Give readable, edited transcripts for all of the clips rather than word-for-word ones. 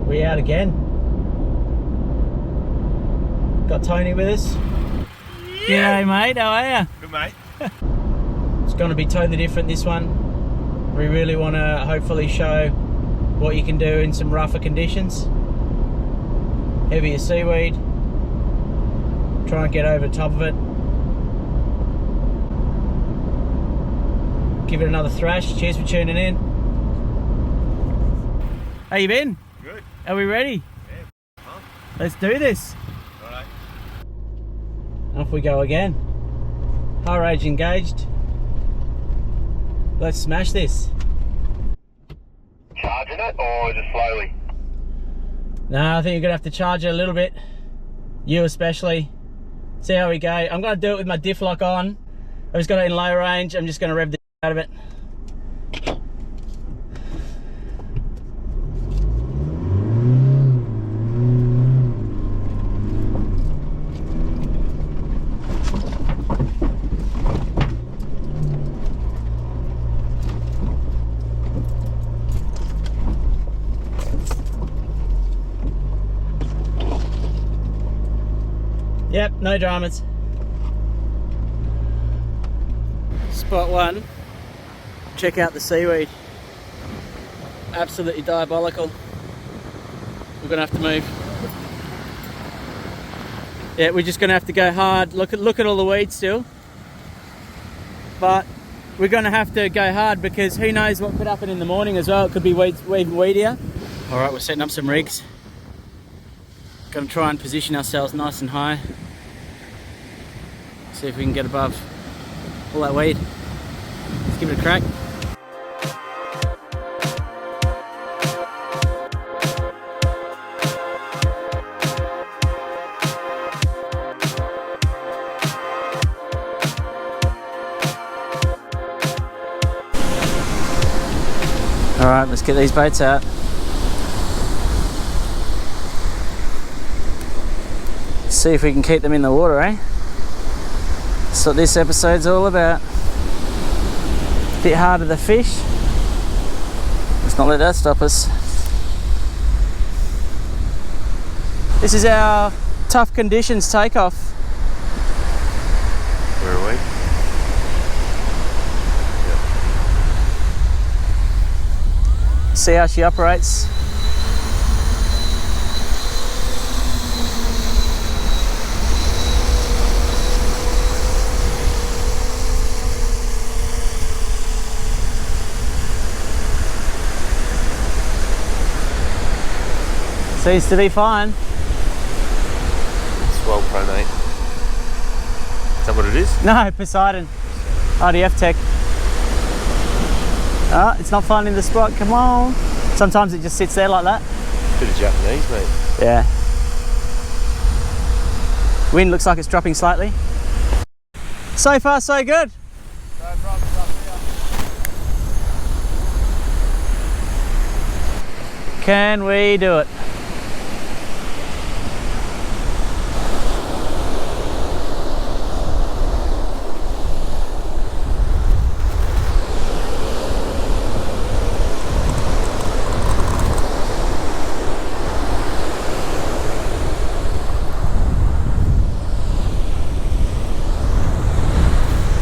We out again. Got Tony with us. Yeah. G'day mate, how are you? Good mate. It's going to be totally different this one. We really want to hopefully show what you can do in some rougher conditions. Heavier seaweed. Try and get over the top of it. Give it another thrash. Cheers for tuning in. How you been? Good. Are we ready? Yeah. Let's do this. Alright. Off we go again. High rage engaged. Let's smash this. Charging it or just slowly? No, I think you're gonna have to charge it a little bit. You especially. See how we go. I'm gonna do it with my diff lock on. I've just got it in low range. I'm just gonna rev the out of it. Yep, no dramas. Spot one. Check out the seaweed. Absolutely diabolical. We're gonna have to move. Yeah, we're just gonna have to go hard. Look at all the weeds still. But we're gonna have to go hard because who knows what could happen in the morning as well. It could be even weedier. All right, we're setting up some rigs. Gonna try and position ourselves nice and high. See if we can get above all that weed. Let's give it a crack. All right, let's get these baits out. See if we can keep them in the water, eh? That's what this episode's all about. A bit harder to fish. Let's not let that stop us. This is our tough conditions takeoff. Where are we? Yep. See how she operates. Seems to be fine. Swell Pro, mate. Is that what it is? No, Poseidon. RDF tech. Oh, it's not finding the spot, come on. Sometimes it just sits there like that. Bit of Japanese, mate. Yeah. Wind looks like it's dropping slightly. So far, so good. No problems up here. Can we do it?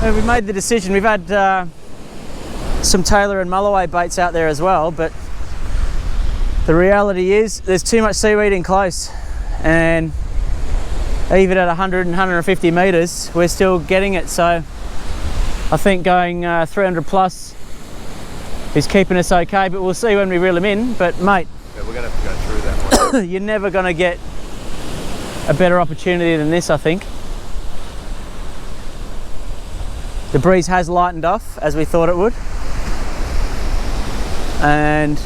We've made the decision. We've had some Taylor and Mulloway baits out there as well, but the reality is there's too much seaweed in close, and even at 100 and 150 metres we're still getting it. So I think going 300 plus is keeping us okay, but we'll see when we reel them in. But mate, yeah, we're going to have to go through that one. You're never going to get a better opportunity than this, I think. The breeze has lightened off as we thought it would, and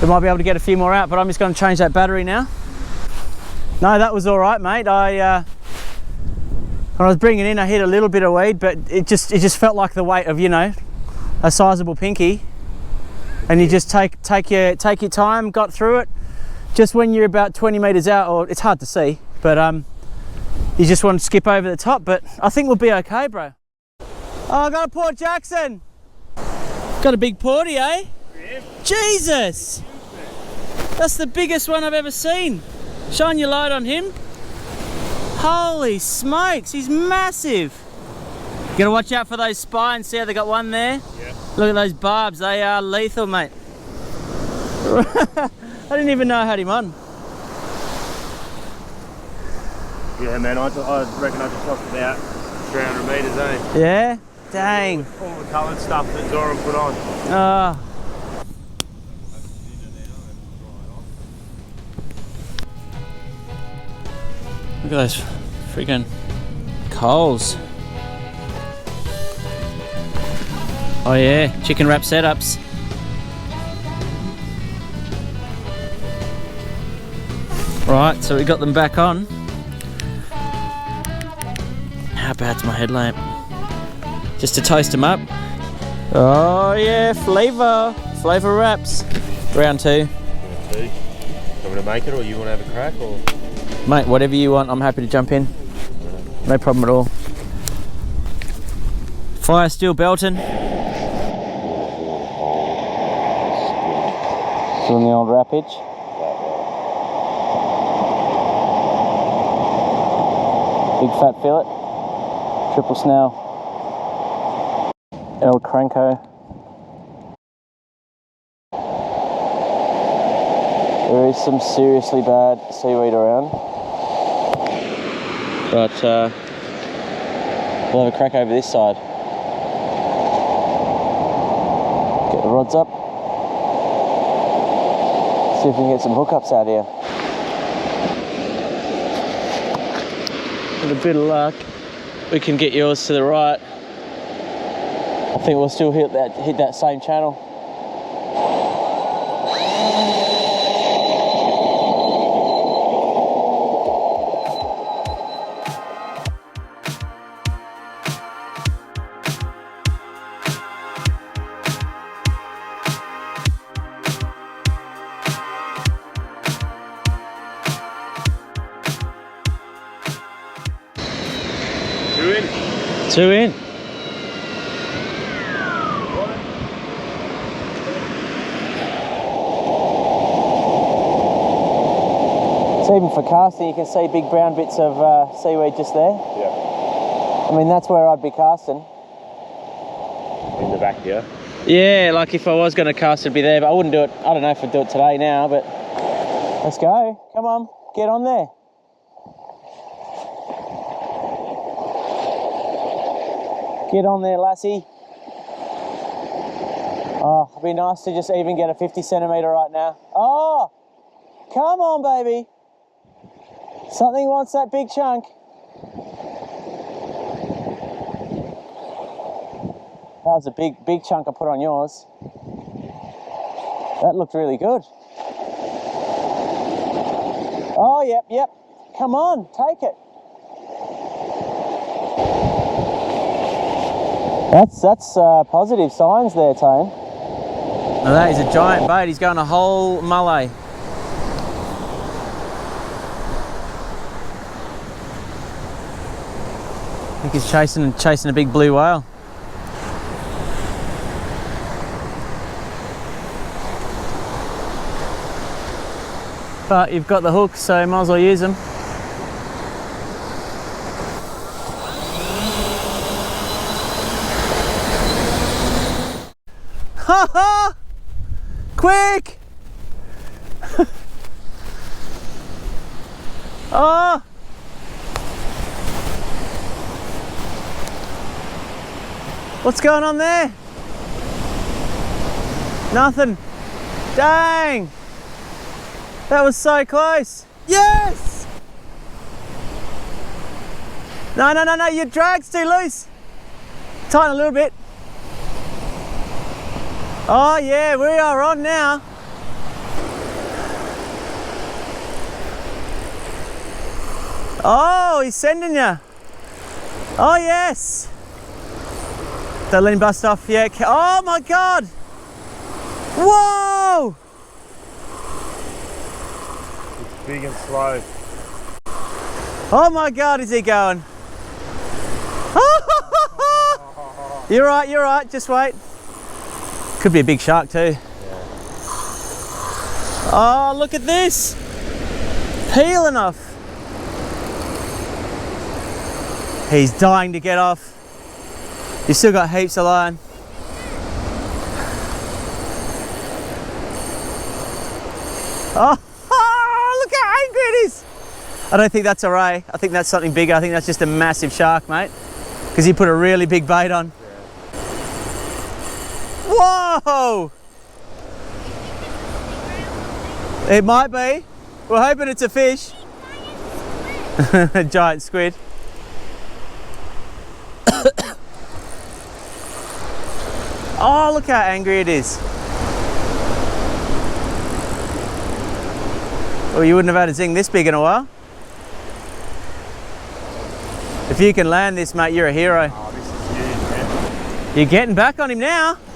we might be able to get a few more out, but I'm just going to change that battery now. No, that was all right, mate. When I was bringing in, I hit a little bit of weed, but it just felt like the weight of, you know, a sizable pinky, and you just take your time, got through it. Just when you're about 20 metres out, or it's hard to see, but you just want to skip over the top, but I think we'll be okay, bro. Oh, I got a Port Jackson. Got a big porty, eh? Yeah. Jesus. That's the biggest one I've ever seen. Shine your light on him. Holy smokes, he's massive. You gotta watch out for those spines. See how they got one there? Yeah. Look at those barbs, they are lethal, mate. I didn't even know I had him on. Yeah, man, I reckon I just lost about 300 metres, eh? Yeah? Dang. All the coloured stuff that Zora put on. Oh. Look at those freaking coals. Oh yeah, chicken wrap setups. Right, so we got them back on. How bad's my headlamp? Just to toast them up. Oh yeah, flavour wraps. Round 2. Round 2. You want me to make it, or you want to have a crack, or? Mate, whatever you want, I'm happy to jump in. No problem at all. Fire still belting. Doing the old wrap hitch. Big fat fillet. Triple snell. El Cranko. There is some seriously bad seaweed around. But we'll have a crack over this side. Get the rods up. See if we can get some hookups out here. With a bit of luck, we can get yours to the right. I think we'll still hit that same channel. Two in. So even for casting, you can see big brown bits of seaweed just there. Yeah. I mean, that's where I'd be casting. In the back, yeah? Yeah, like if I was going to cast, it'd be there, but I wouldn't do it. I don't know if I'd do it today now, but let's go. Come on, get on there. Get on there, lassie. Oh, it'd be nice to just even get a 50 centimetre right now. Oh, come on, baby. Something wants that big chunk. That was a big chunk I put on yours. That looked really good. Oh, yep. Come on, take it. That's positive signs there, Tone. Now that is a giant bait. He's going a whole mullet. I think he's chasing a big blue whale. But you've got the hook, so might as well use them. Ha ha! Quick! Oh! What's going on there? Nothing. Dang! That was so close. Yes! No, your drag's too loose. Tighten a little bit. Oh yeah, we are on now. Oh, he's sending you. Oh yes. Don't let him bust off. Yeah. Oh my God. Whoa. It's big and slow. Oh my God, is he going? You're right, just wait. Could be a big shark too. Yeah. Oh, look at this. Peeling off. He's dying to get off. You've still got heaps of line. Oh, look how angry it is. I don't think that's a ray. I think that's something bigger. I think that's just a massive shark, mate. Because he put a really big bait on. Whoa! It might be. We're hoping it's a fish. A giant squid. Oh, look how angry it is. Well, you wouldn't have had a zing this big in a while. If you can land this, mate, you're a hero. Oh, this is huge, man. You're getting back on him now. There's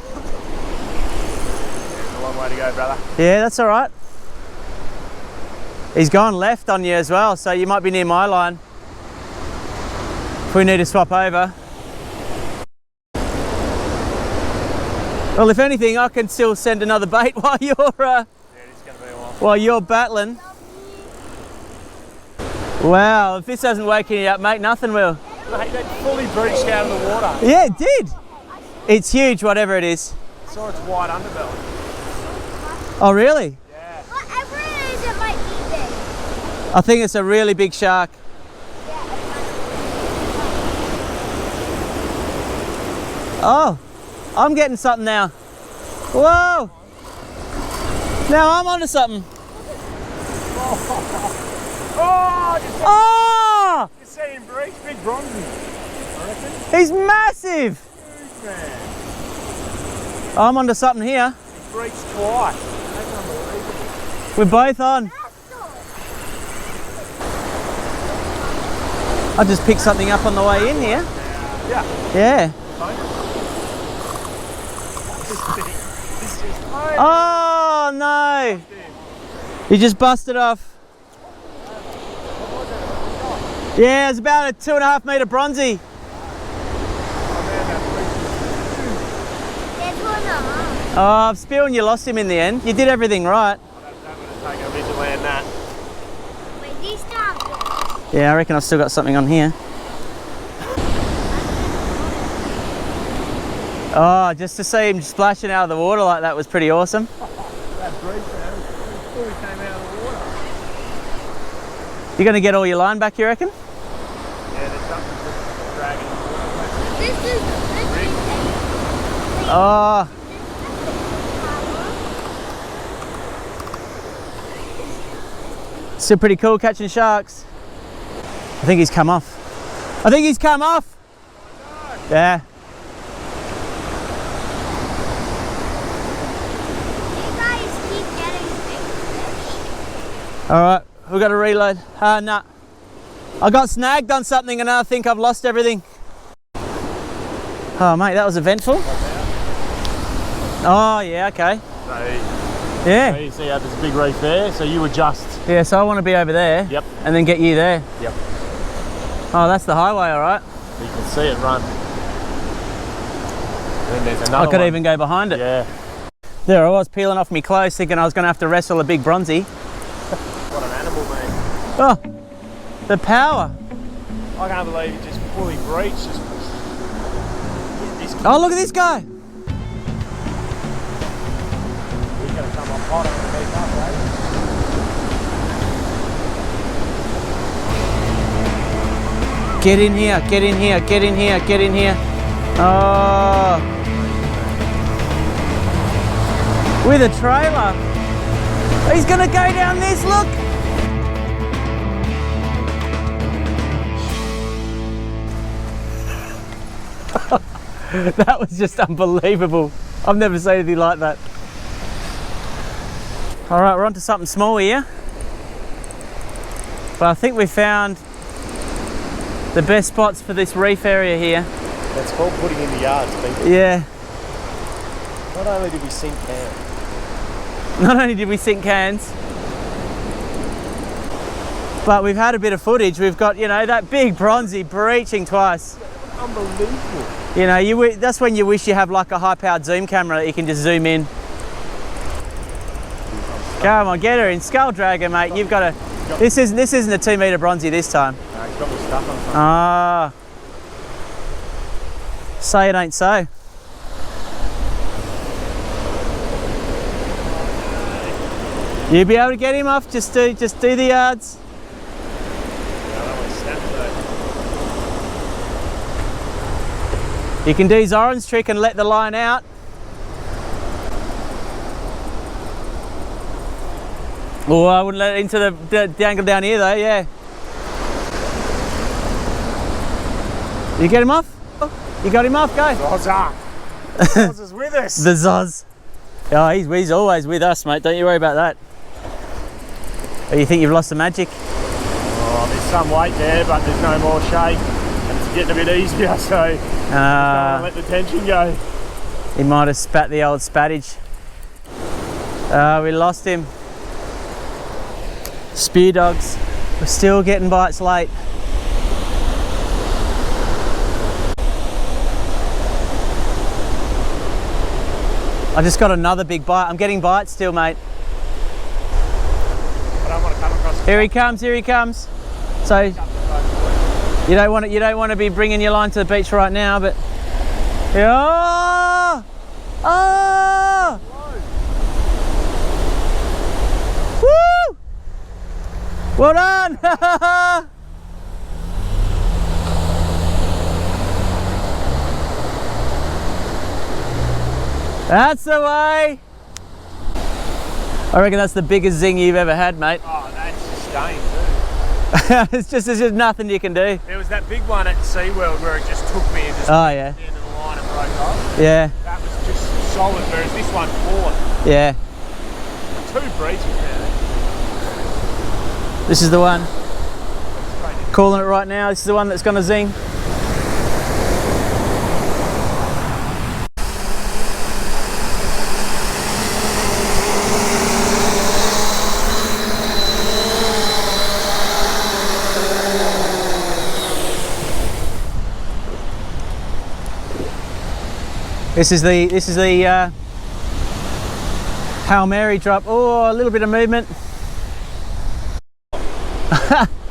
a long way to go, brother. Yeah, that's all right. He's gone left on you as well, so you might be near my line. If we need to swap over. Well, if anything, I can still send another bait while you're Yeah, it's going to be a while. while you're battling. Wow, if this hasn't woken you up, mate, nothing will. Mate, that fully breached out of the water. Yeah, it did. It's huge, whatever it is. I saw its white underbelly. Oh, really? Yeah. Whatever it is, it might be big. I think it's a really big shark. Yeah, it Oh, I'm getting something now. Whoa! Now I'm onto something. Oh, Oh! you see him breach, big bronzy. I reckon. He's massive! Huge, man. I'm onto something here. He breached twice. That's unbelievable. We're both on. I just picked something up on the way in here. Yeah. Yeah. This is Oh no! You just busted off. Yeah, it's about a 2.5 metre bronzy. There's one on. Oh, I've spilled and you lost him in the end. You did everything right. I'm going to take a bit to land that. Wait, these stop. Yeah, I reckon I've still got something on here. Oh, just to see him splashing out of the water like that was pretty awesome. That breach, man, fully came out of the water. You're going to get all your line back, you reckon? Yeah, there's something dragging the water. This is Oh, still pretty cool catching sharks. I think he's come off. I think he's come off. Yeah. You guys keep getting big fish. All right, we've got to reload. Nah. I got snagged on something and I think I've lost everything. Oh, mate, that was eventful. Oh, yeah, okay. So Yeah. you see how there's a big reef there, so you adjust. Yeah, so I want to be over there. Yep. And then get you there. Yep. Oh, that's the highway, all right. You can see it run. And then there's another I could one. even go behind it. Yeah. There I was peeling off me clothes thinking I was going to have to wrestle a big bronzy. What an animal, mate. Oh, the power. I can't believe he just fully breached. Just... Oh, look at this guy. He's going to come up hot underneath us, eh? Get in here, get in here, get in here, get in here. Oh. With a trailer. He's going to go down this, look. That was just unbelievable. I've never seen anything like that. All right, we're on to something small here. But I think we found the best spots for this reef area here. That's called putting in the yards, people. Yeah. Not only did we sink cans, Not only did we sink cans, but we've had a bit of footage. We've got, you know, that big bronzy breaching twice. unbelievable. You know, that's when you wish you have like a high-powered zoom camera that you can just zoom in. Come on, get her in. Skull dragger, mate. You've got to. This isn't a 2 metre bronzy this time. No, he's got my stuff on. Ah. Say it ain't so. You be able to get him off? Just do the yards. You can do his orange trick and let the line out. Oh, I wouldn't let it into the angle down here though, yeah. You get him off? You got him off, go. Zozza. Zoz is with us. The Zoz. Oh, he's always with us, mate. Don't you worry about that. Oh, you think you've lost the magic? Oh, there's some weight there, but there's no more shake. And it's getting a bit easier, so just don't want to let the tension go. He might have spat the old spattage. We lost him. Spear dogs. We're still getting bites late. I just got another big bite. I'm getting bites still, mate. I don't want to come across. Here he comes. Here he comes. So you don't want to be bringing your line to the beach right now, but oh, oh, woo! Well done. That's the way. I reckon that's the biggest zing you've ever had, mate. Oh, that's sustained too. It's just nothing you can do. There was that big one at Seaweed where it just took me and just Oh yeah. at the end of the line and broke off. Yeah. That was just solid, whereas this one fought. Yeah. 2 breaches, man. This is the one. Calling it right now. This is the one that's going to zing. This is the Hail Mary drop. Oh, a little bit of movement.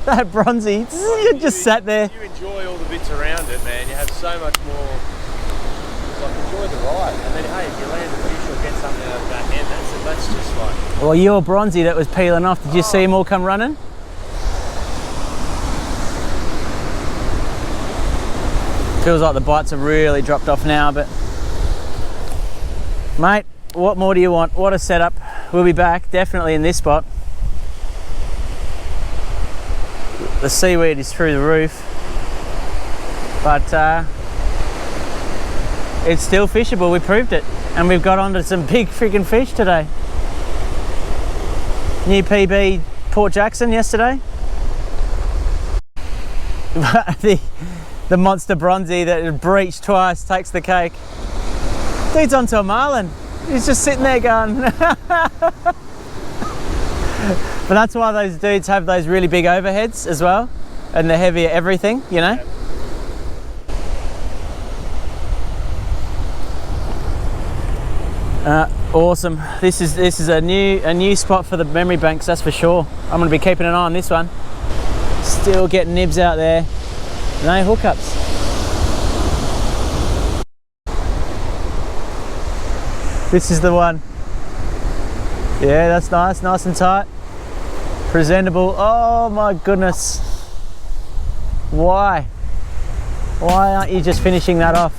That bronzy, you just sat there. You enjoy all the bits around it, man. You have so much more. Like, enjoy the ride, and then hey, if you land a fish or get something out of the back end, that's just like. Well, your bronzy that was peeling off. Did you see them all come running? Feels like the bites have really dropped off now, but mate, what more do you want? What a setup. We'll be back definitely in this spot. The seaweed is through the roof, but it's still fishable. We proved it, and we've got onto some big freaking fish today. New PB Port Jackson yesterday. The monster bronzy that breached twice takes the cake. Dude's onto a marlin. He's just sitting there going. But that's why those dudes have those really big overheads as well, and the heavier everything, you know. Awesome. This is a new spot for the memory banks, that's for sure. I'm going to be keeping an eye on this one. Still getting nibs out there. No hookups. This is the one. Yeah, that's nice and tight. Presentable. Oh my goodness. Why aren't you just finishing that off?